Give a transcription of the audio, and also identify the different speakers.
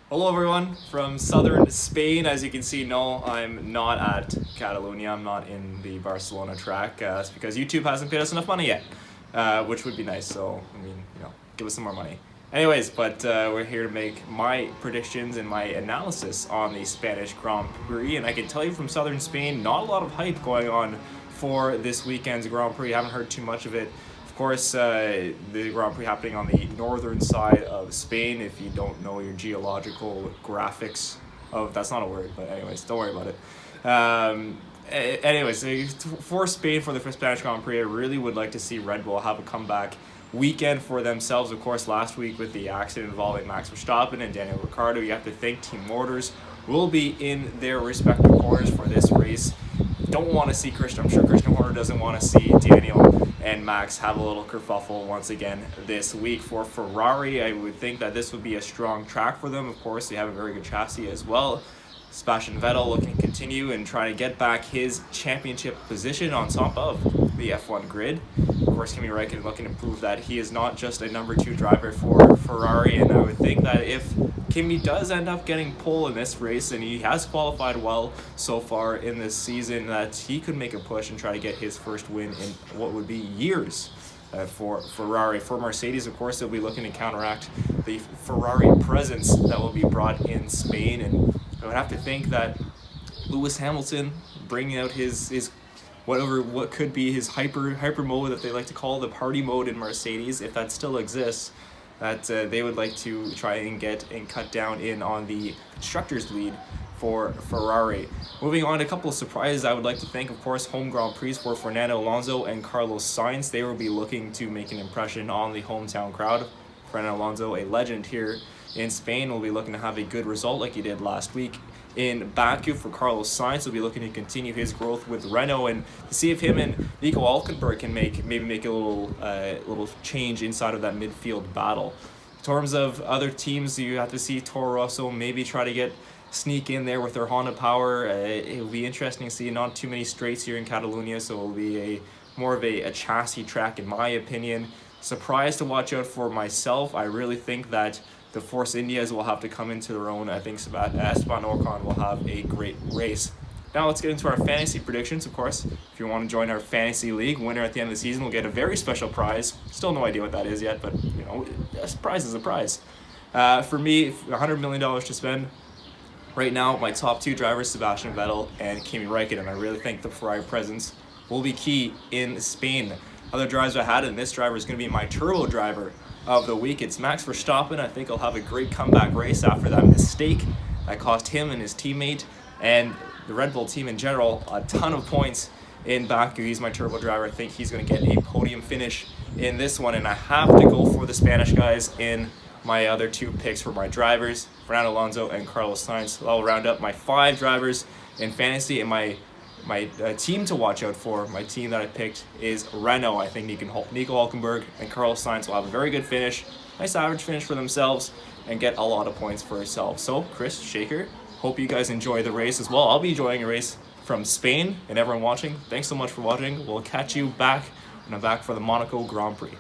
Speaker 1: Hello everyone from southern Spain. As you can see, no, I'm not at Catalonia. I'm not in the Barcelona track. That's because YouTube hasn't paid us enough money yet, which would be nice. So, give us some more money. Anyways, but we're here to make my predictions and my analysis on the Spanish Grand Prix. And I can tell you from southern Spain, not a lot of hype going on for this weekend's Grand Prix. I haven't heard too much of it. Of course, the Grand Prix happening on the northern side of Spain. If you don't know your geological graphics of, that's not a word, but anyways, don't worry about it. Anyways, for Spain, for the Spanish Grand Prix, I really would like to see Red Bull have a comeback weekend for themselves. Of course, last week with the accident involving Max Verstappen and Daniel Ricciardo, you have to think Team Orders will be in their respective corners for this race. Don't want to see Christian. I'm sure Christian Horner doesn't want to see Daniel and Max have a little kerfuffle once again this week. For Ferrari, I would think that this would be a strong track for them. Of course, they have a very good chassis as well. Sebastian Vettel looking to continue and try to get back his championship position on top of the F1 grid. Of course, Kimi Räikkönen looking to prove that he is not just a number 2 driver for Ferrari, and I would think that if Kimi does end up getting pole in this race, and he has qualified well so far in this season, that he could make a push and try to get his first win in what would be years for Ferrari. For Mercedes, of course, they'll be looking to counteract the Ferrari presence that will be brought in Spain, and I would have to think that Lewis Hamilton bringing out his what could be his hyper mode that they like to call the party mode in Mercedes, if that still exists, that they would like to try and get and cut down in on the constructors lead for Ferrari. Moving on, a couple of surprises I would like to thank, of course, home Grand Prix for Fernando Alonso and Carlos Sainz. They will be looking to make an impression on the hometown crowd. Fernando Alonso, a legend here in Spain, will be looking to have a good result like he did last week in Baku. For Carlos Sainz, will be looking to continue his growth with Renault and to see if him and Nico Hülkenberg can make a little change inside of that midfield battle. In terms of other teams, you have to see Toro Rosso maybe try to sneak in there with their Honda power. It will be interesting to see. Not too many straights here in Catalonia, so it will be more of a chassis track in my opinion. Surprise to watch out for myself. I really think that the Force Indias will have to come into their own. I think Esteban Ocon will have a great race. Now let's get into our fantasy predictions. Of course, if you want to join our fantasy league, winner at the end of the season will get a very special prize. Still no idea what that is yet, but a prize is a prize. For me, $100 million to spend. Right now, my top 2 drivers, Sebastian Vettel and Kimi Räikkönen. I really think the Ferrari presence will be key in Spain. Other drivers I had, and this driver is going to be my turbo driver of the week. It's Max Verstappen. I think he'll have a great comeback race after that mistake that cost him and his teammate and the Red Bull team in general a ton of points in Baku. He's my turbo driver. I think he's going to get a podium finish in this one, and I have to go for the Spanish guys in my other 2 picks for my drivers, Fernando Alonso and Carlos Sainz. I'll round up my 5 drivers in fantasy, and my team to watch out for, my team that I picked is Renault. I think Nico Hülkenberg and Carlos Sainz will have a very good finish, nice average finish for themselves, and get a lot of points for themselves. So, Chris, Shaker, hope you guys enjoy the race as well. I'll be enjoying a race from Spain, and everyone watching, thanks so much for watching. We'll catch you back when I'm back for the Monaco Grand Prix.